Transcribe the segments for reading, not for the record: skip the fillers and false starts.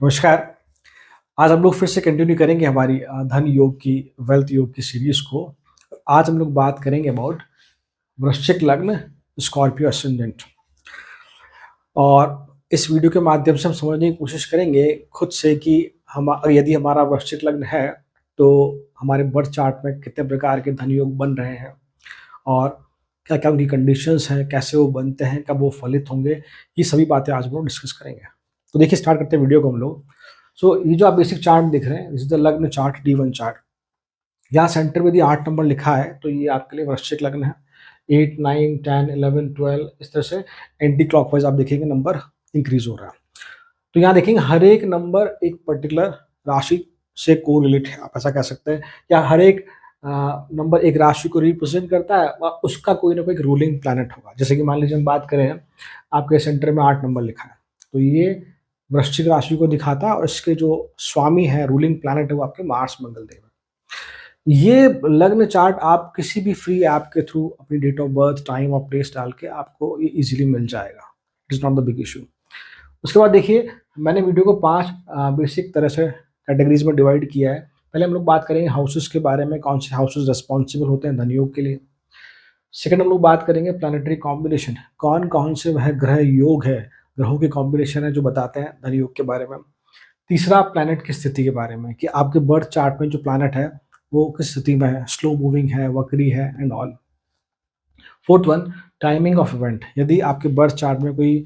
नमस्कार। आज हम लोग फिर से कंटिन्यू करेंगे हमारी धन योग की, वेल्थ योग की सीरीज को। आज हम लोग बात करेंगे अबाउट वृश्चिक लग्न, स्कॉर्पियो असेंडेंट। और इस वीडियो के माध्यम से हम समझने की कोशिश करेंगे खुद से कि हम यदि हमारा वृश्चिक लग्न है तो हमारे बर्थ चार्ट में कितने प्रकार के धन योग बन रहे हैं और क्या क्या उनकी कंडीशंस हैं, कैसे वो बनते हैं, कब वो फलित होंगे, ये सभी बातें आज हम लोग डिस्कस करेंगे। तो देखिए, स्टार्ट करते हैं वीडियो को हम लोग। सो ये जो आप बेसिक चार्ट दिख रहे हैं, दिस इज द लग्न चार्ट, D1 चार्ट। यहाँ सेंटर में यदि 8 नंबर लिखा है तो ये आपके लिए वृश्चिक लग्न है। 8, 9, 10, 11, 12 इस तरह से एंटी क्लॉकवाइज आप देखेंगे नंबर इंक्रीज हो रहा है। तो यहाँ देखेंगे हर एक नंबर एक पर्टिकुलर राशि से कोरिलेट है, आप ऐसा कह सकते हैं, या हर एक नंबर एक राशि को रिप्रेजेंट करता है और उसका कोई ना कोई रूलिंग प्लैनेट होगा। जैसे कि मान लीजिए हम बात करें, आपके सेंटर में 8 नंबर लिखा है तो ये वृश्चिक राशि को दिखाता है और इसके जो स्वामी है, रूलिंग प्लैनेट है, वो आपके मार्स मंगल देव है। ये लग्न चार्ट आप किसी भी फ्री ऐप के थ्रू अपनी डेट ऑफ बर्थ, टाइम और प्लेस डाल के आपको ये इजीली मिल जाएगा। It is not the big issue. उसके बाद देखिए, मैंने वीडियो को 5 बेसिक तरह से कैटेगरीज में डिवाइड किया है। पहले हम लोग बात करेंगे हाउसेस के बारे में, कौन से हाउसेस रिस्पॉन्सिबल होते हैं धन योग के लिए। सेकंड हम लोग बात करेंगे प्लानिटरी कॉम्बिनेशन, कौन कौन से वह ग्रह योग है, ग्रहों के कॉम्बिनेशन है जो बताते हैं धन योग के बारे में। तीसरा, प्लैनेट की स्थिति के बारे में कि आपके बर्थ चार्ट में जो प्लैनेट है वो किस स्थिति में है, स्लो मूविंग है, वक्री है and all. Fourth one, timing of event, यदि आपके बर्थ चार्ट में कोई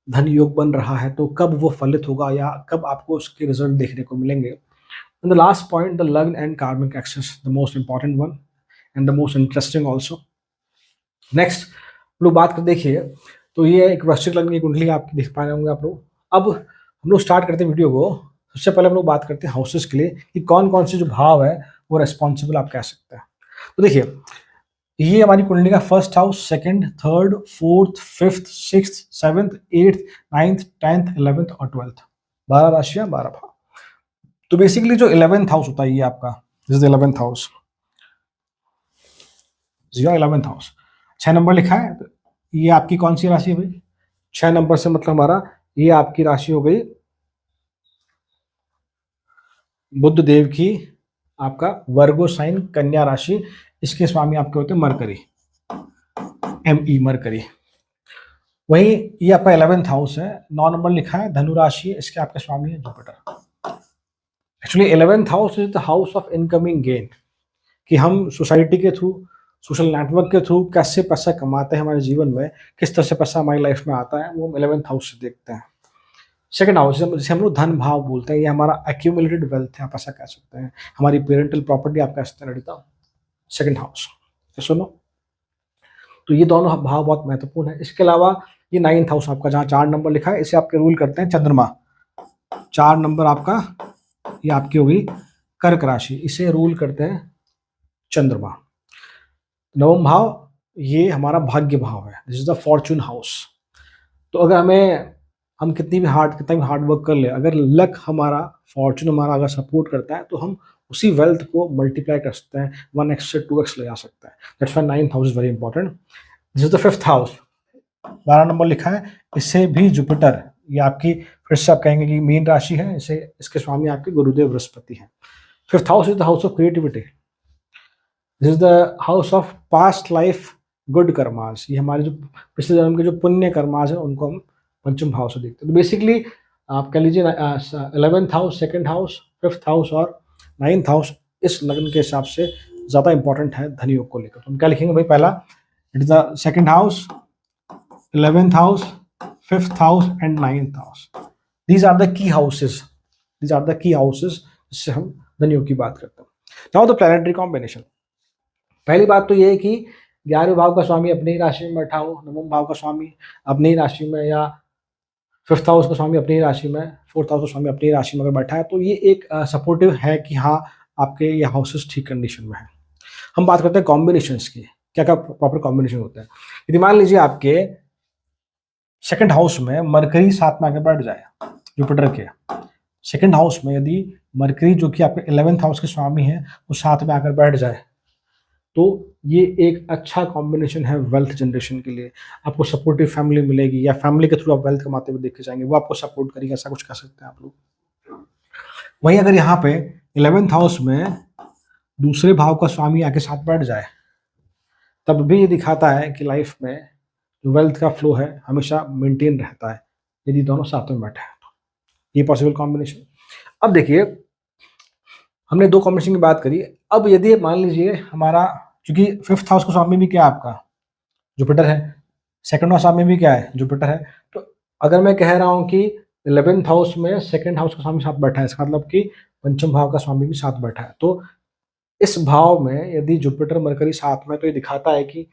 धन योग बन रहा है तो कब वो फलित होगा या कब आपको उसके रिजल्ट देखने को मिलेंगे। And the last point, the lagna and karmic axis, the most important one and the most interesting also. Next लोग बात कर, देखिए तो ये एक वृश्चिक लग्न की कुंडली आपकी देख पा रहे होंगे आप लोग। अब हम लोग स्टार्ट करते हैं वीडियो को। सबसे पहले हम लोग बात करते हैं हाउसेस के लिए कि कौन कौन से जो भाव है वो रेस्पॉन्सिबल आप कह सकते हैं। तो देखिए, ये हमारी कुंडली का first house, second, third, fourth, fifth, sixth, seventh, eighth, 9th, 10th, 11th और 12th, 12 राशियां, 12 भाव। तो बेसिकली जो 11th हाउस होता है ये आपका, this is the 11th house, 11th house. 6 number लिखा है तो ये आपकी कौन सी राशि है भाई? 6 नंबर से मतलब हमारा ये आपकी राशि हो गई बुध देव की, आपका वर्गो साइन, कन्या राशि। इसके स्वामी आपके होते हैं मरकरी, ME मरकरी। वहीं ये आपका 11th हाउस है, 9 नंबर लिखा है, धनु राशि है, इसके आपके स्वामी है Jupiter. Actually 11th house is the house of incoming gain, कि हम सोसाइटी के थ्रू, सोशल नेटवर्क के थ्रू कैसे पैसा कमाते हैं हमारे जीवन में, किस तरह से पैसा हमारी लाइफ में आता है, वो हम 11th हाउस से देखते हैं। सेकंड हाउस जिसे हम लोग धन भाव बोलते हैं, ये हमारा एक्यूमुलेटेड वेल्थ है, आप ऐसा कह सकते हैं, हमारी पेरेंटल प्रॉपर्टी आप कह सकते हैं ललिता। सेकंड हाउस, सुनो, तो ये दोनों भाव बहुत महत्वपूर्ण है। इसके अलावा ये 9th हाउस आपका, जहाँ 4 नंबर लिखा है, इसे आपके रूल करते हैं चंद्रमा। 4 नंबर आपका, ये आपकी होगी कर्क राशि, इसे रूल करते हैं चंद्रमा। 9वां भाव ये हमारा भाग्य भाव है, this is the Fortune house. तो अगर हम कितना भी हार्ड वर्क कर ले, अगर लक हमारा, फॉर्चून हमारा अगर सपोर्ट करता है तो हम उसी वेल्थ को मल्टीप्लाई कर सकते हैं, 1x से 2x ले जा सकते हैं। That's why 9th house is very important. This is the 5th house, 12 number लिखा है, इसे भी जुपिटर, ये आपकी फिर से आप कहेंगे कि मीन राशि है, इसे इसके स्वामी आपके गुरुदेव बृहस्पति हैं। 5th house is the house of creativity, this is the house of past life good karmas, ये हमारे जो पिछले जन्म के जो पुण्य कर्मास है उनको हम पंचम भाव से देखते हैं। तो बेसिकली आप कह लीजिए 11th house, second house, 5th house और 9th हाउस इस लग्न के हिसाब से ज़्यादा इंपॉर्टेंट है धन योग को लेकर। तो हम क्या लिखेंगे भाई? पहला, it is the second house, 11th house, 5th house and 9th house. These are the key houses, these are the key houses जिससे हम धन योग की बात करते हैं। Now the planetary combination. पहली बात तो ये है कि 11वें भाव का स्वामी अपनी ही राशि में बैठा हो, 9वें भाव का स्वामी अपनी ही राशि में, या 5th हाउस का स्वामी अपनी ही राशि में, 4th हाउस का स्वामी अपनी ही राशि में अगर बैठा है तो ये एक सपोर्टिव है कि हाँ, आपके ये हाउसेस ठीक कंडीशन में है। हम बात करते हैं कॉम्बिनेशंस की, क्या क्या प्रॉपर कॉम्बिनेशन होता है। यदि मान लीजिए आपके सेकंड हाउस में मरकरी साथ में आके बैठ जाए, जुपिटर के सेकंड हाउस में यदि मरकरी जो कि आपके 11th हाउस के स्वामी है वो साथ में आकर बैठ जाए तो ये एक अच्छा कॉम्बिनेशन है वेल्थ जनरेशन के लिए। आपको सपोर्टिव फैमिली मिलेगी या फैमिली के थ्रू आप वेल्थ कमाते हुए देखे जाएंगे, वो आपको सपोर्ट करेगी, ऐसा कुछ कह सकते हैं आप लोग। वहीं अगर यहाँ पे 11th हाउस में दूसरे भाव का स्वामी आके साथ बैठ जाए, तब भी ये दिखाता है कि लाइफ में जो वेल्थ का फ्लो है हमेशा मेंटेन रहता है, यदि दोनों साथ में बैठे हैं तो। ये पॉसिबल कॉम्बिनेशन। अब देखिए, हमने दो कॉम्बिनेशन की बात करी। अब यदि मान लीजिए हमारा, क्योंकि 5th हाउस का स्वामी भी क्या है आपका, जुपिटर है, 2nd हाउस स्वामी भी क्या है, जुपिटर है। तो अगर मैं कह रहा हूँ कि 11th हाउस में 2nd हाउस का स्वामी साथ बैठा है, इसका मतलब कि पंचम भाव का स्वामी भी साथ बैठा है, तो इस भाव में यदि जुपिटर मरकरी साथ में, तो ये दिखाता है कि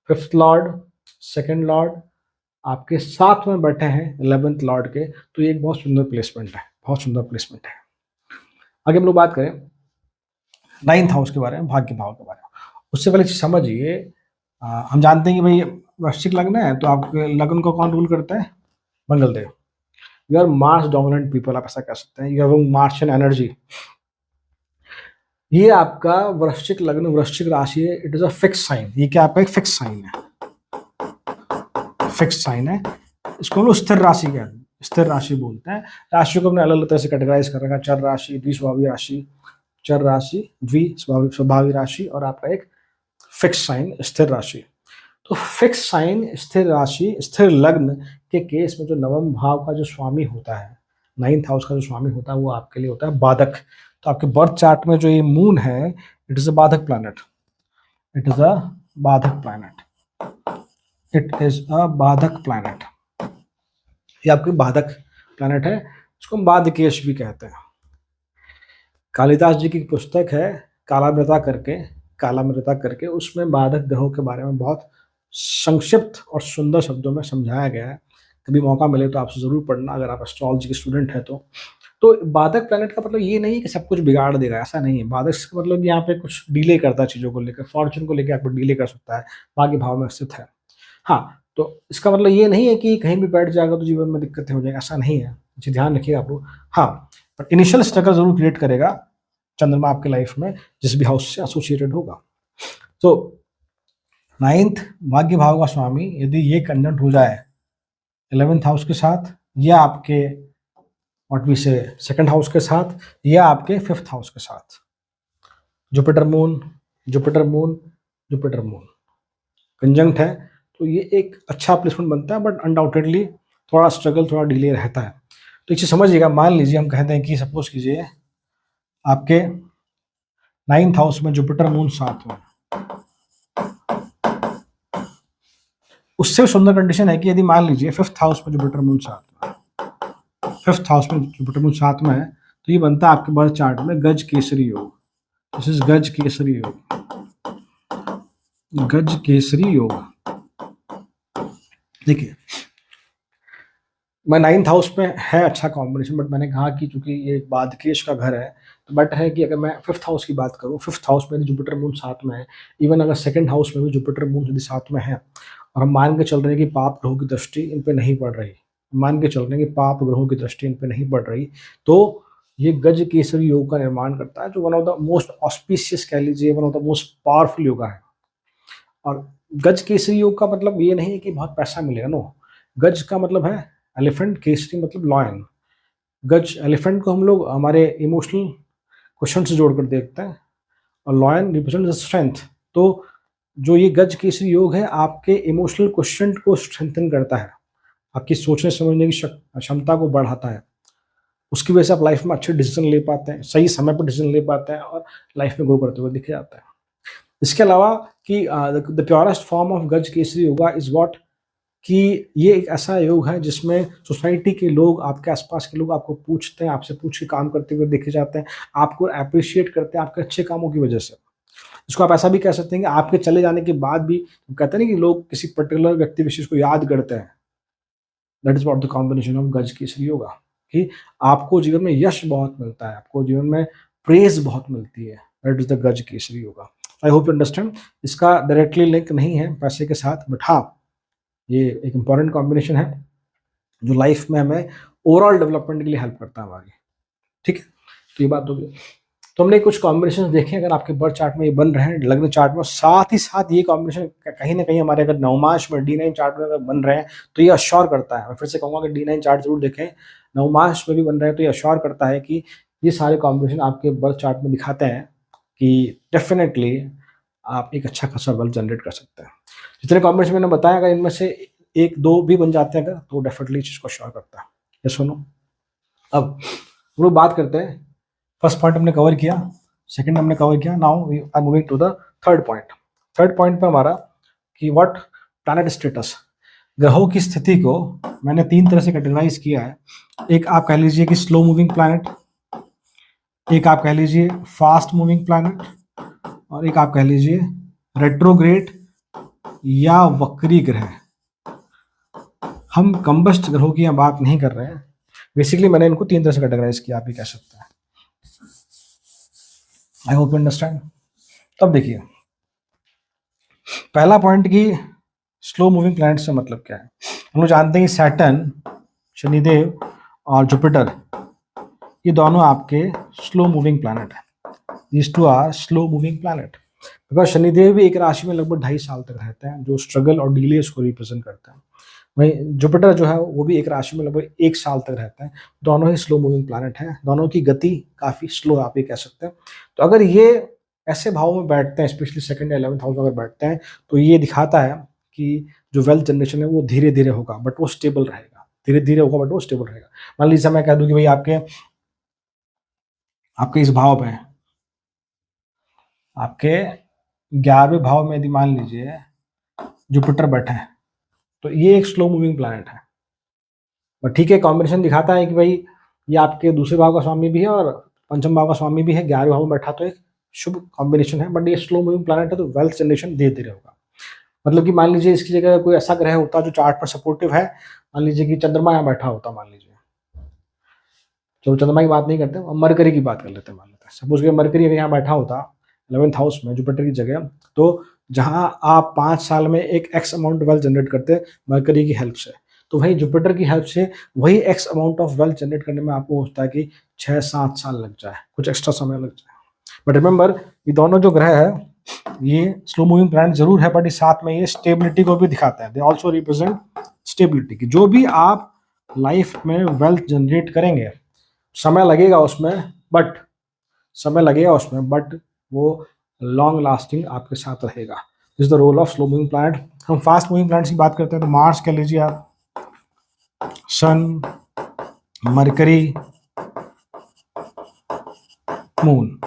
5th लॉर्ड 2nd लॉर्ड आपके साथ में बैठे हैं 11th लॉर्ड के, तो ये एक बहुत सुंदर प्लेसमेंट है, बहुत सुंदर प्लेसमेंट है। आगे हम लोग बात करें 9th हाउस के बारे में, भाग्य भाव के बारे में। उससे पहले समझिए, हम जानते हैं कि भाई वृश्चिक लग्न है, तो आपके लग्न को कौन रूल करता है, Mangal Dev. You are Mars dominant people, आप ऐसा कह सकते हैं, यू हैव मार्शियन एनर्जी। ये आपका वृश्चिक लग्न, वृश्चिक राशि है, it is a fix sign. ये क्या आपका एक फिक्स साइन है, फिक्स साइन है। इसको हम लोग स्थिर राशि कहते हैं, स्थिर राशि बोलते हैं। राशि को हमने अलग अलग तरह से कैटेगराइज कर रखा है, चर राशि, द्विस्वभावी राशि, चर राशि, द्विस्वभावी राशि, और आपका एक फिक्स साइन स्थिर राशि। तो फिक्स साइन स्थिर राशि स्थिर लग्न के केस में जो नवम भाव का जो स्वामी होता है, 9th हाउस का जो स्वामी होता है, वो आपके लिए होता है बाधक। तो आपके बर्थ चार्ट में जो ये मून है, इट इज अ बाधक प्लैनेट, इट इज अ बाधक प्लैनेट, इट इज अ बाधक प्लैनेट। ये आपकी बाधक प्लैनेट है, इसको हम बाधकेश भी कहते हैं। कालिदास जी की पुस्तक है कालामृता करके, उसमें बाधक ग्रहों के बारे में बहुत संक्षिप्त और सुंदर शब्दों में समझाया गया है। कभी मौका मिले तो आपसे जरूर पढ़ना, अगर आप एस्ट्रोलॉजी के स्टूडेंट हैं तो। बाधक प्लैनेट का मतलब ये नहीं कि सब कुछ बिगाड़ देगा, ऐसा नहीं है। बाधक का मतलब यहाँ पे कुछ डिले करता है चीज़ों को लेकर, फॉर्चून को लेकर आपको डिले कर सकता है, भाग्य भाव में स्थित है। हाँ, तो इसका मतलब ये नहीं है कि कहीं भी बैठ जाएगा तो जीवन में दिक्कतें हो जाएगी, ऐसा नहीं है, जी ध्यान रखिएगा आप लोग। हाँ, पर इनिशियल स्ट्रगल जरूर क्रिएट करेगा चंद्रमा आपके लाइफ में, जिस भी हाउस से एसोसिएटेड होगा। तो 9th भाग्य भाव का स्वामी यदि ये कंजंक्ट हो जाए 11th हाउस के साथ, या आपके व्हाट वी से 2nd हाउस के साथ, या आपके 5th हाउस के साथ, Jupiter moon Jupiter moon Jupiter moon conjunct है, तो ये एक अच्छा प्लेसमेंट बनता है। बट अनडाउटेडली थोड़ा स्ट्रगल, थोड़ा डिले रहता है। तो इसे समझिएगा। मान लीजिए हम कहते हैं कि सपोज कीजिए आपके 9th हाउस में जुपिटर मून साथ में, उससे सुंदर कंडीशन है कि यदि मान लीजिए 5th हाउस में जुपिटर मून साथ में, 5th हाउस में जुपिटर मून साथ में है, तो ये बनता है आपके बर्थ चार्ट में गज केसरी योग। दिस इज गज केसरी योग, गज केसरी योग। देखिए, मैं 9th हाउस में है अच्छा कॉम्बिनेशन, बट मैंने कहा कि चूंकि ये बाधकेश का घर है, तो बेटर है कि अगर मैं 5th हाउस की बात करूँ, 5th हाउस में जुपिटर मून साथ में है, इवन अगर 2nd हाउस में भी जुपिटर मून यदि साथ में है, और हम मान के चल रहे हैं कि पाप ग्रहों की दृष्टि इन पे नहीं पड़ रही, मान के चल रहे हैं कि पाप ग्रहों की दृष्टि इन पे नहीं पड़ रही, तो ये गज केसरी योग का निर्माण करता है, जो one of the most auspicious कह लीजिए, one of the most powerful yoga है। और गज केसरी योग का मतलब ये नहीं है कि बहुत पैसा मिलेगा, नो। गज का मतलब है एलिफेंट, केसरी मतलब लॉयन। गज, एलिफेंट को हम लोग हमारे इमोशनल क्वेश्चन से जोड़कर देखते हैं, और लॉयन रिप्रेजेंट स्ट्रेंथ। तो जो ये गज केसरी योग है, आपके इमोशनल क्वेश्चन को स्ट्रेंथन करता है, आपकी सोचने समझने की क्षमता को बढ़ाता है। उसकी वजह से आप लाइफ में अच्छे डिसीजन ले पाते हैं, सही समय पर डिसीजन ले पाते हैं, और लाइफ में ग्रो करते हुए दिखे जाता है। इसके अलावा कि द प्योरेस्ट फॉर्म ऑफ गज केसरी योगा इज व्हाट, कि ये एक ऐसा योग है जिसमें सोसाइटी के लोग, आपके आसपास के लोग आपको पूछते हैं, आपसे पूछ के काम करते हुए देखे जाते हैं, आपको अप्रिशिएट करते हैं आपके अच्छे कामों की वजह से। इसको आप ऐसा भी कह सकते हैं कि आपके चले जाने के बाद भी कहते हैं ना कि लोग किसी पर्टिकुलर व्यक्ति विशेष को याद करते हैं। That is what the combination of गज केसरी योगा, कि आपको जीवन में यश बहुत मिलता है, आपको जीवन में प्रेज बहुत मिलती है। दैट इज द गज Kesari yoga. I hope you understand. इसका डायरेक्टली लिंक नहीं है पैसे के साथ, बट हाँ, ये एक इंपॉर्टेंट कॉम्बिनेशन है जो लाइफ में हमें ओवरऑल डेवलपमेंट के लिए हेल्प करता है हमारी। ठीक है, तो ये बात होगी। तो हमने कुछ कॉम्बिनेशन देखे, अगर आपके बर्थ चार्ट में ये बन रहे हैं, लग्न चार्ट में, साथ ही साथ ये कॉम्बिनेशन कहीं ना कहीं हमारे अगर नवमांश में D9 चार्ट में अगर बन रहे हैं, तो ये अश्योर करता है, मैं फिर से कहूँगा कि D9 चार्ट जरूर देखें, नवमांश में भी बन रहे हैं तो ये अश्योर करता है कि ये सारे कॉम्बिनेशन आपके बर्थ चार्ट में दिखाते हैं कि डेफिनेटली आप एक अच्छा खासा वेल्थ जनरेट कर सकते हैं। जितने कॉम्बिनेशन मैंने बताया, अगर इनमें से एक दो भी बन जाते हैं अगर, तो डेफिनेटली चीज़ को श्योर करता है। ये सुनो, अब हम लोग बात करते हैं। फर्स्ट पॉइंट हमने कवर किया, सेकंड हमने कवर किया, now we are moving to the third point. Third point पे हमारा कि व्हाट प्लैनेट स्टेटस, ग्रहों की स्थिति को मैंने 3 तरह से कैटेगराइज किया है। एक आप कह लीजिए कि स्लो मूविंग प्लैनेट, एक आप कह लीजिए फास्ट मूविंग प्लैनेट, और एक आप कह लीजिए रेट्रोग्रेड या वक्री ग्रह। हम कंबस्ट ग्रहों की यहाँ बात नहीं कर रहे हैं। बेसिकली मैंने इनको 3 तरह से कैटेगराइज किया, आप ही कह सकते हैं। I hope you understand. तब देखिए, पहला पॉइंट की स्लो मूविंग प्लैनेट से मतलब क्या है। हम लोग जानते हैं कि सैटर्न, शनिदेव और जुपिटर, ये दोनों आपके स्लो मूविंग प्लैनेट है। These two are slow moving planet, because Shanidev भी एक राशि में लगभग 2.5 साल तक रहते हैं, जो स्ट्रगल और डिलेस को रिप्रेजेंट करते हैं। वहीं जुपिटर जो है वो भी एक राशि में लगभग 1 साल तक रहता है। दोनों ही स्लो मूविंग प्लैनेट हैं, दोनों की गति काफ़ी स्लो है, आप ये कह सकते हैं। तो अगर ये ऐसे भाव में बैठते हैं, स्पेशली सेकंड या 11th हाउस में अगर बैठते हैं, तो ये दिखाता है कि जो वेल्थ जनरेशन है वो धीरे धीरे होगा, बट वो स्टेबल रहेगा। धीरे धीरे होगा बट वो स्टेबल रहेगा। मान लीजिए मैं कह दूं कि भाई आपके इस भाव में, आपके 11वें भाव में यदि मान लीजिए जुपिटर बैठे हैं, तो ये एक स्लो मूविंग प्लैनेट है। बट ठीक है, कॉम्बिनेशन दिखाता है कि भाई ये आपके दूसरे भाव का स्वामी भी है और पंचम भाव का स्वामी भी है, 11वें भाव में बैठा, तो एक शुभ कॉम्बिनेशन है। बट ये स्लो मूविंग प्लैनेट है, तो वेल्थ जनरेशन धीरे धीरे होगा। मतलब कि मान लीजिए इसकी जगह कोई ऐसा ग्रह होता जो चार्ट पर सपोर्टिव है, मान लीजिए कि चंद्रमा यहाँ बैठा होता, मान लीजिए, चलो चंद्रमा की बात नहीं करते, हम मरकरी की बात कर लेते हैं। मान लेते हैं सपोज कि मरकरी अगर यहाँ बैठा होता 11th हाउस में जुपिटर की जगह, तो जहां आप 5 साल में एक एक्स अमाउंट वेल्थ जनरेट करते मरकरी की हेल्प से, तो वही जुपिटर की हेल्प से वही x amount of wealth generate करने में आपको होता है कि 6-7 साल लग जाए, कुछ एक्स्ट्रा समय लग जाए। बट रिमेंबर, ये दोनों जो ग्रह है ये स्लो मूविंग प्लैनेट जरूर है, बट इस साथ में ये स्टेबिलिटी को भी दिखाता है। दे ऑल्सो रिप्रेजेंट स्टेबिलिटी की जो भी आप लाइफ में वेल्थ जनरेट करेंगे, समय लगेगा उसमें, बट वो लॉन्ग लास्टिंग आपके साथ रहेगा। This the role of slow moving planet. हम फास्ट मूविंग प्लैनेट्स की बात करते हैं तो मार्स कह लीजिए आप, sun, Mercury, moon,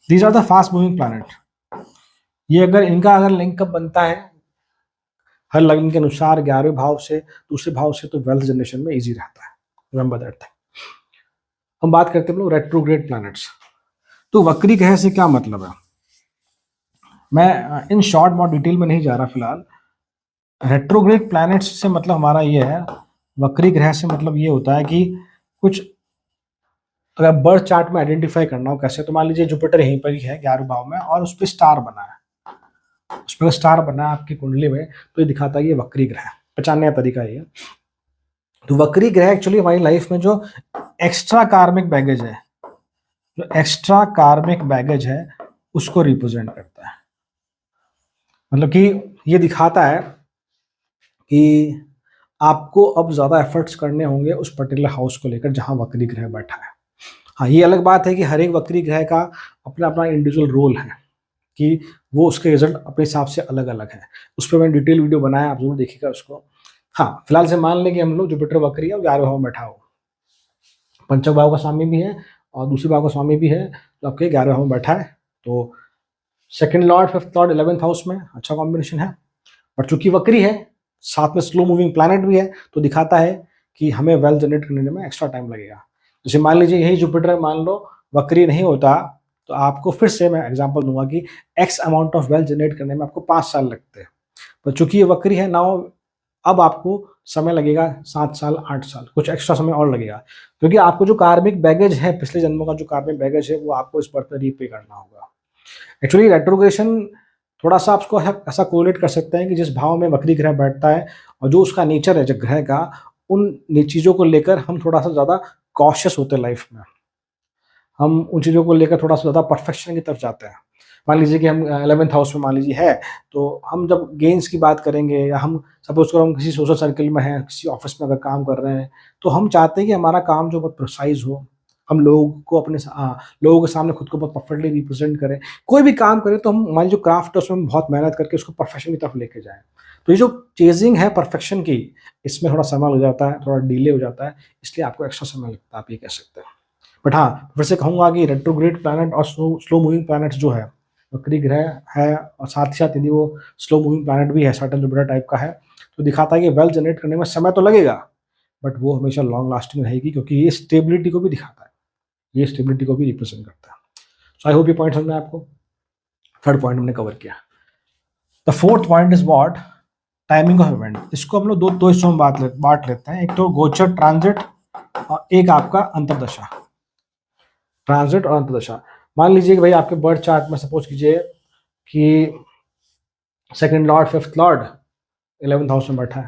these are the fast moving planet. ये इनका अगर लिंकअप बनता है हर लगन के अनुसार 11वें भाव से, दूसरे भाव से, तो वेल्थ जनरेशन में इजी रहता है। Remember that thing. हम बात करते हैं रेट्रोग्रेड प्लैनेट्स। तो वक्री ग्रह से क्या मतलब है, मैं इन शॉर्ट बहुत डिटेल में नहीं जा रहा फिलहाल। रेट्रोग्रेड प्लैनेट्स से मतलब हमारा ये है, वक्री ग्रह से मतलब ये होता है कि कुछ अगर बर्थ चार्ट में आइडेंटिफाई करना हो कैसे, तो मान लीजिए जुपिटर यहीं पर ही है 11वें भाव में और उस पर स्टार बना है, उस पर स्टार बना है आपकी कुंडली में, तो ये दिखाता है ये वक्री ग्रह। पहचानने का तरीका ये, तो वक्री ग्रह एक्चुअली हमारी लाइफ में जो एक्स्ट्रा कार्मिक बैगेज है उसको रिप्रेजेंट करता है। मतलब कि ये दिखाता है कि आपको अब ज्यादा एफर्ट्स करने होंगे उस पर्टिकुलर हाउस को लेकर जहां वक्री ग्रह बैठा है। हाँ, ये अलग बात है कि हर एक वक्री ग्रह का अपना अपना इंडिविजुअल रोल है कि वो उसके रिजल्ट अपने हिसाब से अलग अलग है। उस पर मैंने डिटेल वीडियो बनाया, आप जरूर देखिएगा उसको। हाँ, फिलहाल से मान लें कि हम लोग जुपिटर वक्री है और 11वें भाव में बैठा हो, पंचम भाव का स्वामी भी है और दूसरे भाव का स्वामी भी है, तो आपके 11वें भाव में बैठा है, तो second Lord, fifth Lord 11th house में, अच्छा कॉम्बिनेशन है। बट चूंकि वक्री है, साथ में स्लो मूविंग प्लैनेट भी है, तो दिखाता है कि हमें वेल्थ जनरेट करने में एक्स्ट्रा टाइम लगेगा। जैसे मान लीजिए यही जुपिटर मान लो वक्री नहीं होता, तो आपको फिर से मैं एग्जांपल दूंगा कि x amount of wealth generate करने में आपको 5 साल लगते हैं। पर चूंकि ये वक्री है ना, अब आपको समय लगेगा 7 साल, 8 साल, कुछ एक्स्ट्रा समय और लगेगा, क्योंकि आपको जो कार्मिक बैगेज है, पिछले जन्मों का जो कार्मिक बैगेज है, वो आपको इस बर्थ में रीपे करना होगा। एक्चुअली रेट्रोग्रेशन थोड़ा सा आपको ऐसा कोरिलेट कर सकते हैं कि जिस भाव में वक्री ग्रह बैठता है और जो उसका नेचर है, जो ग्रह का, उन चीज़ों को लेकर हम थोड़ा सा ज़्यादा कॉशियस होते हैं लाइफ में। हम उन चीज़ों को लेकर थोड़ा सा ज़्यादा परफेक्शन की तरफ जाते हैं। मान लीजिए कि हम 11th हाउस में मान लीजिए है, तो हम जब गेन्स की बात करेंगे, या हम सपोज करो हम किसी सोशल सर्कल में हैं, किसी ऑफिस में अगर काम कर रहे हैं, तो हम चाहते हैं कि हमारा काम जो बहुत प्रिसाइज हो, हम लोगों को अपने लोगों के सामने खुद को बहुत परफेक्टली रिप्रेजेंट करें। कोई भी काम करें तो हम हमारी जो क्राफ्ट है उसमें हम बहुत मेहनत करके उसको परफेक्शन की तरफ लेके जाएँ। तो ये जो चेज़िंग है परफेक्शन की, इसमें थोड़ा समय लग जाता है, थोड़ा डिले हो जाता है, इसलिए आपको एक्स्ट्रा समय लगता है, आप ये कह सकते हैं। बट हाँ, फिर से कहूँगा कि रेट्रोग्रेड प्लैनेट और स्लो मूविंग प्लैनेट्स जो है, वक्री ग्रह है और साथ ही साथ यदि वो स्लो मूविंग प्लैनेट भी है, सैटर्न जुपिटर टाइप का है, तो दिखाता है कि वेल्थ जनरेट करने में समय तो लगेगा, बट वो हमेशा लॉन्ग लास्टिंग रहेगी क्योंकि ये स्टेबिलिटी को भी दिखाता है, ये स्टेबिलिटी को भी रिप्रेजेंट करता है। सो आई होप ये पॉइंट समझ में आपको। थर्ड पॉइंट हमने कवर किया। The fourth point is what? Timing of event. इसको हम लोग दो हिस्सों में बांट लेते हैं, एक तो गोचर ट्रांजिट और एक आपका अंतर्दशा। ट्रांजिट और अंतर्दशा। मान लीजिए कि भाई आपके बर्थ चार्ट में सपोज कीजिए कि second Lord, fifth Lord 11th house में बैठा है,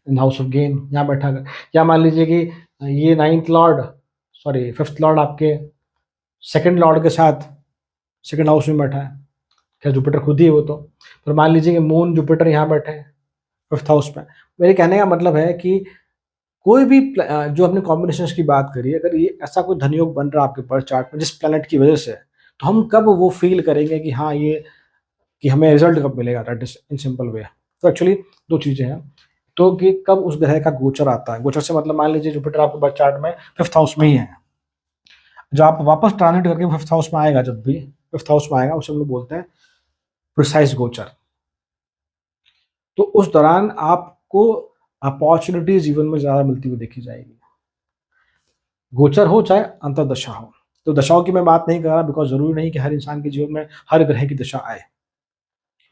इन हाउस ऑफ गेन यहाँ बैठा है, या मान लीजिए कि ये फिफ्थ लॉर्ड आपके सेकंड लॉर्ड के साथ सेकंड हाउस में बैठा है, क्या जुपिटर खुद ही है वो तो। फिर मान लीजिए कि मून जुपिटर यहाँ बैठे हैं फिफ्थ हाउस में। मेरे कहने का मतलब है कि कोई भी जो अपने कॉम्बिनेशंस की बात करिए, अगर ये ऐसा कोई धनयोग बन रहा है आपके बर्थ चार्ट में जिस प्लैनेट की वजह से, तो हम कब वो फील करेंगे कि हाँ ये कि हमें रिजल्ट कब मिलेगा, that is in simple way. तो एक्चुअली दो चीज़ें हैं, तो कि कब उस ग्रह का गोचर आता है। गोचर से मतलब मान लीजिए जुपिटर आपके बर्थ चार्ट में फिफ्थ हाउस में ही है, जब आप वापस ट्रांजिट करके फिफ्थ हाउस में आएगा, जब भी फिफ्थ हाउस में आएगा उसे हम लोग बोलते हैं प्रिसाइज गोचर। तो उस दौरान आपको अपॉर्चुनिटी जीवन में ज़्यादा मिलती हुई देखी जाएगी, गोचर हो चाहे अंतर्दशा हो। तो दशाओं की मैं बात नहीं कर रहा, बिकॉज जरूरी नहीं कि हर इंसान के जीवन में हर ग्रह की दशा आए,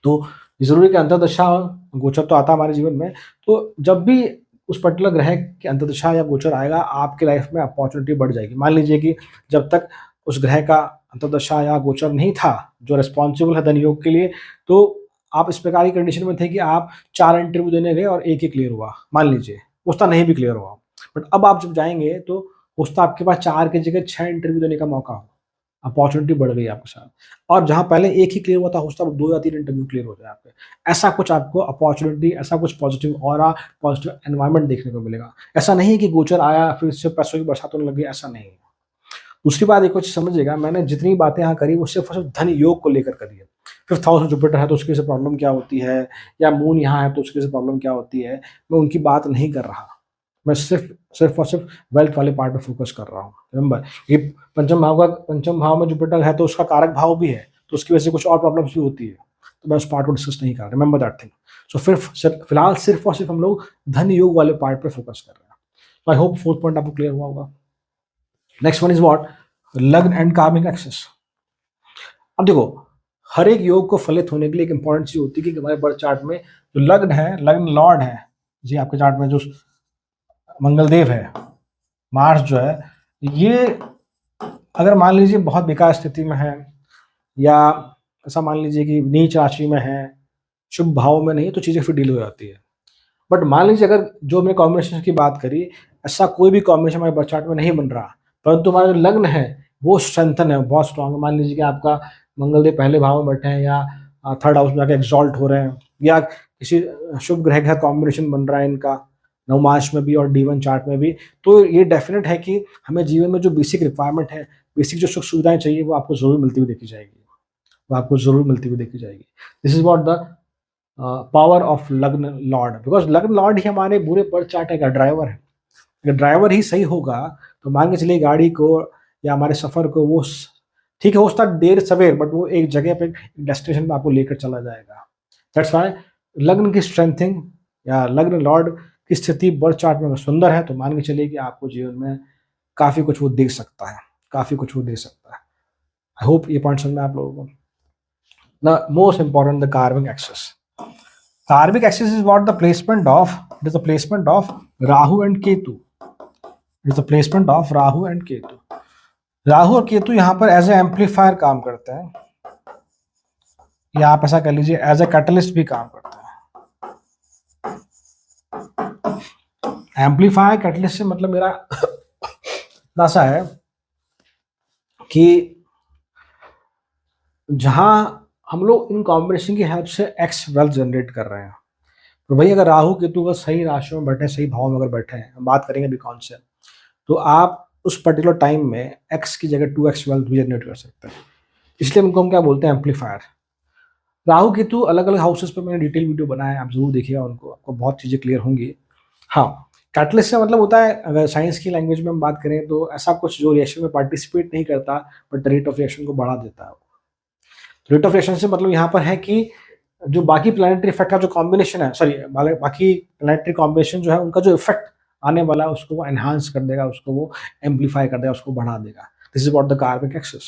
तो जरूरी कि अंतर्दशा गोचर तो आता है हमारे जीवन में। तो जब भी उस पर्टिकुलर ग्रह की अंतर्दशा या गोचर आएगा, आपके लाइफ में अपॉर्चुनिटी बढ़ जाएगी। मान लीजिए कि जब तक उस ग्रह का अंतर्दशा या गोचर नहीं था जो रिस्पॉन्सिबल है धन योग के लिए, तो आप इस प्रकार की कंडीशन में थे कि आप 4 इंटरव्यू देने गए और एक ही क्लियर हुआ, मान लीजिए उसका नहीं भी क्लियर हुआ। बट अब आप जब जाएंगे तो उसका आपके पास 4 की जगह 6 इंटरव्यू देने का मौका हो, अपॉर्चुनिटी बढ़ गई आपके साथ। और जहाँ पहले एक ही क्लियर हुआ था, उसका 2 या 3 इंटरव्यू क्लियर हो जाए आपके। ऐसा कुछ आपको अपॉर्चुनिटी, ऐसा कुछ पॉजिटिव ऑरा, पॉजिटिव एनवायरनमेंट देखने को मिलेगा। ऐसा नहीं है कि गोचर आया फिर इससे पैसों की बरसात होने लगी, ऐसा नहीं है। दूसरी बात एक चीज समझिएगा, मैंने जितनी बातें यहाँ करी वो सिर्फ और सिर्फ धन योग को लेकर करी है। फिफ्थ हाउस में जुपिटर है तो उसकी वजह से प्रॉब्लम क्या होती है, या मून यहाँ है तो उसकी वजह से प्रॉब्लम क्या होती है, मैं उनकी बात नहीं कर रहा। मैं सिर्फ और सिर्फ वेल्थ वाले पार्ट पे फोकस कर रहा हूँ। रिमेंबर, ये पंचम भाव में जुपिटर है तो उसका कारक भाव भी है, तो उसकी वजह से कुछ और प्रॉब्लम्स भी होती है, तो मैं उस पार्ट को डिस्कस नहीं कर रहा। Remember that thing. सो फिलहाल सिर्फ और सिर्फ हम लोग धन योग वाले पार्ट पे फोकस कर रहे हैं। तो आई होप फोर्थ पॉइंट आपको क्लियर हुआ होगा। Next one is what? लग्न एंड कार्मिक एक्सेस। अब देखो, हर एक योग को फलित होने के लिए एक इंपॉर्टेंट चीज होती है कि हमारे बर्थ चार्ट में जो लग्न है, लग्न लॉर्ड है जी, आपके चार्ट में जो मंगलदेव है, मार्स जो है, ये अगर मान लीजिए बहुत बेकार स्थिति में है, या ऐसा मान लीजिए कि नीच राशि में है, शुभ भाव में नहीं, तो चीजें फिर डील हो जाती है। बट मान लीजिए अगर जो हमने कॉम्बिनेशन की बात करी, ऐसा कोई भी कॉम्बिनेशन हमारे बर्थ चार्ट में नहीं बन रहा, परंतु हमारा जो लग्न है वो स्ट्रेंथन है, बहुत स्ट्रांग है। मान लीजिए कि आपका मंगलदेव पहले भाव में बैठे हैं, या थर्ड हाउस में जाके एक्सॉल्ट हो रहे हैं, या किसी शुभ ग्रह का कॉम्बिनेशन बन रहा है इनका नवमांश में भी और D1 चार्ट में भी, तो ये डेफिनेट है कि हमें जीवन में जो बेसिक रिक्वायरमेंट है, बेसिक जो सुख सुविधाएं चाहिए, वो आपको जरूर मिलती हुई देखी जाएगी, वो आपको जरूर मिलती हुई देखी जाएगी। This is what the power of लग्न लॉर्ड, बिकॉज लग्न लॉर्ड ही हमारे पूरे बर्थ चार्ट का ड्राइवर है। अगर ड्राइवर ही सही होगा तो मान के चलिए गाड़ी को या हमारे सफर को वो ठीक है, हो सकता है देर सवेर, बट वो एक जगह पे डेस्टिनेशन पे आपको लेकर चला जाएगा। दैट्स व्हाई लग्न की स्ट्रेंथिंग या लग्न लॉर्ड की स्थिति बर्थ चार्ट में सुंदर है, तो मान के चलिए कि आपको जीवन में काफी कुछ वो दे सकता है, काफी कुछ वो दे सकता है। आई होप ये पॉइंट समझ में आप लोगों को। The most important, the karmic axis. Karmic axis is what? The placement of, it is the placement of Rahu and Ketu. It is the placement of Rahu and Ketu. Rahu और केतु यहाँ पर as A amplifier काम करते हैं, या आप ऐसा कह लीजिए एज ए कैटलिस्ट भी काम करते हैं। एम्पलीफायर कैटलिस्ट से मतलब मेरा ऐसा है कि जहां हम लोग इन कॉम्बिनेशन की हेल्प से एक्स वेल्थ जनरेट कर रहे हैं, तो भाई अगर राहु केतु का सही राशि में बैठे, सही भाव में अगर बैठे हैं, हम बात करेंगे अभी कौन से, तो आप उस पर्टिकुलर टाइम में x की जगह 2x वेल्थ भी जनरेट कर सकता है, इसलिए उनको हम क्या बोलते हैं, एम्पलीफायर। राहु केतु अलग अलग हाउसेस पे मैंने डिटेल वीडियो बनाया है, आप जरूर देखिएगा उनको, आपको बहुत चीज़ें क्लियर होंगी। हाँ, कैटलिस्ट का मतलब होता है, अगर साइंस की लैंग्वेज में हम बात करें तो ऐसा कुछ जो रिएक्शन में पार्टिसिपेट नहीं करता बट रेट ऑफ रिएक्शन को बढ़ा देता है। रेट ऑफ रिएक्शन से मतलब यहाँ पर है कि जो बाकी प्लानिटरी इफेक्ट का जो कॉम्बिनेशन है, सॉरी बाकी प्लानिटरी कॉम्बिनेशन जो है उनका जो इफेक्ट आने वाला है उसको वो एनहांस कर देगा, उसको वो एम्पलीफाई कर देगा, उसको बढ़ा देगा। This is what the karmic axis,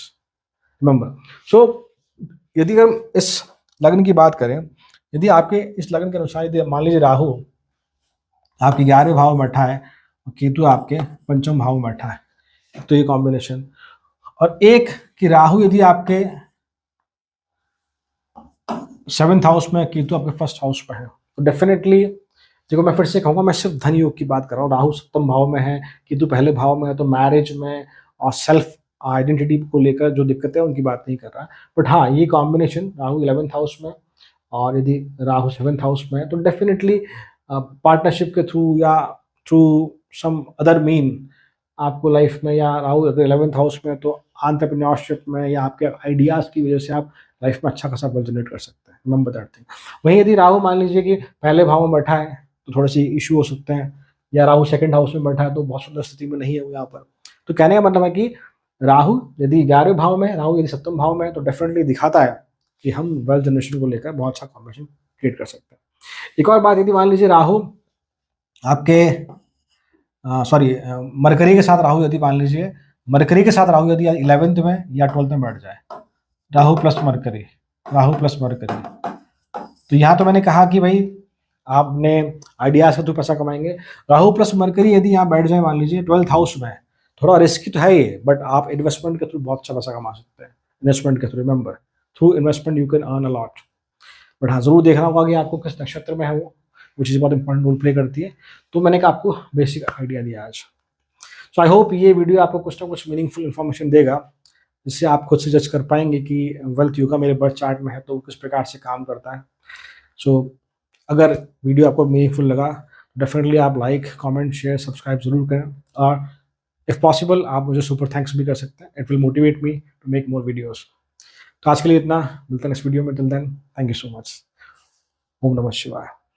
remember. So यदि हम इस लग्न की बात करें, यदि आपके इस लग्न के अनुसार यदि मान लीजिए राहु आपके 11वें भाव में बैठा है और केतु आपके 5वें भाव में बैठा है, तो ये कॉम्बिनेशन, और एक कि राहु यदि आपके 7th हाउस में, केतु आपके 1st हाउस में है, तो डेफिनेटली देखो मैं फिर से कहूँगा, मैं सिर्फ धन योग की बात कर रहा हूँ। राहु 7th भाव में है, केतु पहले भाव में है, तो मैरिज में और सेल्फ आइडेंटिटी को लेकर जो दिक्कतें हैं उनकी बात नहीं कर रहा। बट हाँ, ये कॉम्बिनेशन राहु 11th हाउस में और यदि राहु 7th हाउस में है तो डेफिनेटली पार्टनरशिप के थ्रू या थ्रू सम अदर मीन आपको लाइफ में, या राहु अगर 11th हाउस में तो एंटरप्रेन्योरशिप में या आपके आइडियाज़ की वजह से आप लाइफ में अच्छा खासा वेल्थ जनरेट कर सकते हैं। Remember that thing. वहीं यदि राहु मान लीजिए कि पहले भाव में बैठा है तो थोड़े से इशू हो सकते हैं, या राहु 2nd हाउस में बैठा है तो बहुत सुंदर स्थिति में नहीं है वो यहाँ पर। तो कहने का मतलब है कि राहु यदि 11वें भाव में है, राहु यदि 7वें भाव में है, तो डेफिनेटली दिखाता है कि हम वेल्थ जनरेशन को लेकर बहुत अच्छा कॉम्बिनेशन क्रिएट कर सकते हैं। एक और बात, यदि मान लीजिए राहु आपके मरकरी के साथ राहु, यदि मान लीजिए मरकरी के साथ राहु यदि 11th में या 12th में बैठ जाए, Rahu plus mercury, Rahu plus mercury, तो यहाँ तो मैंने कहा कि भाई आपने आइडियाज से तो पैसा कमाएंगे। राहु प्लस मरकरी यदि यहाँ बैठ जाए मान लीजिए 12th हाउस में, थोड़ा रिस्की तो है ये, बट आप इन्वेस्टमेंट के थ्रू बहुत अच्छा पैसा कमा सकते हैं। इन्वेस्टमेंट के through, remember, through investment you can earn a lot. But हाँ, जरूर देखना होगा कि आपको किस नक्षत्र में है वो चीज़ बहुत इंपॉर्टेंट रोल प्ले करती है। तो मैंने कहा आपको बेसिक आइडिया दिया आज। सो आई होप ये वीडियो आपको कुछ ना कुछ मीनिंगफुल इन्फॉर्मेशन देगा, जिससे आप खुद से जज कर पाएंगे कि वेल्थ योगा मेरे बर्थ चार्ट में है तो किस प्रकार से काम करता है। सो अगर वीडियो आपको मीनिंगफुल लगा डेफिनेटली आप लाइक, कमेंट, शेयर, सब्सक्राइब जरूर करें, और इफ़ पॉसिबल आप मुझे सुपर थैंक्स भी कर सकते हैं। It will motivate me to make more videos. तो आज के लिए इतना, मिलता है नेक्स्ट वीडियो में। Till then, thank you so much. ओम नमः शिवाय।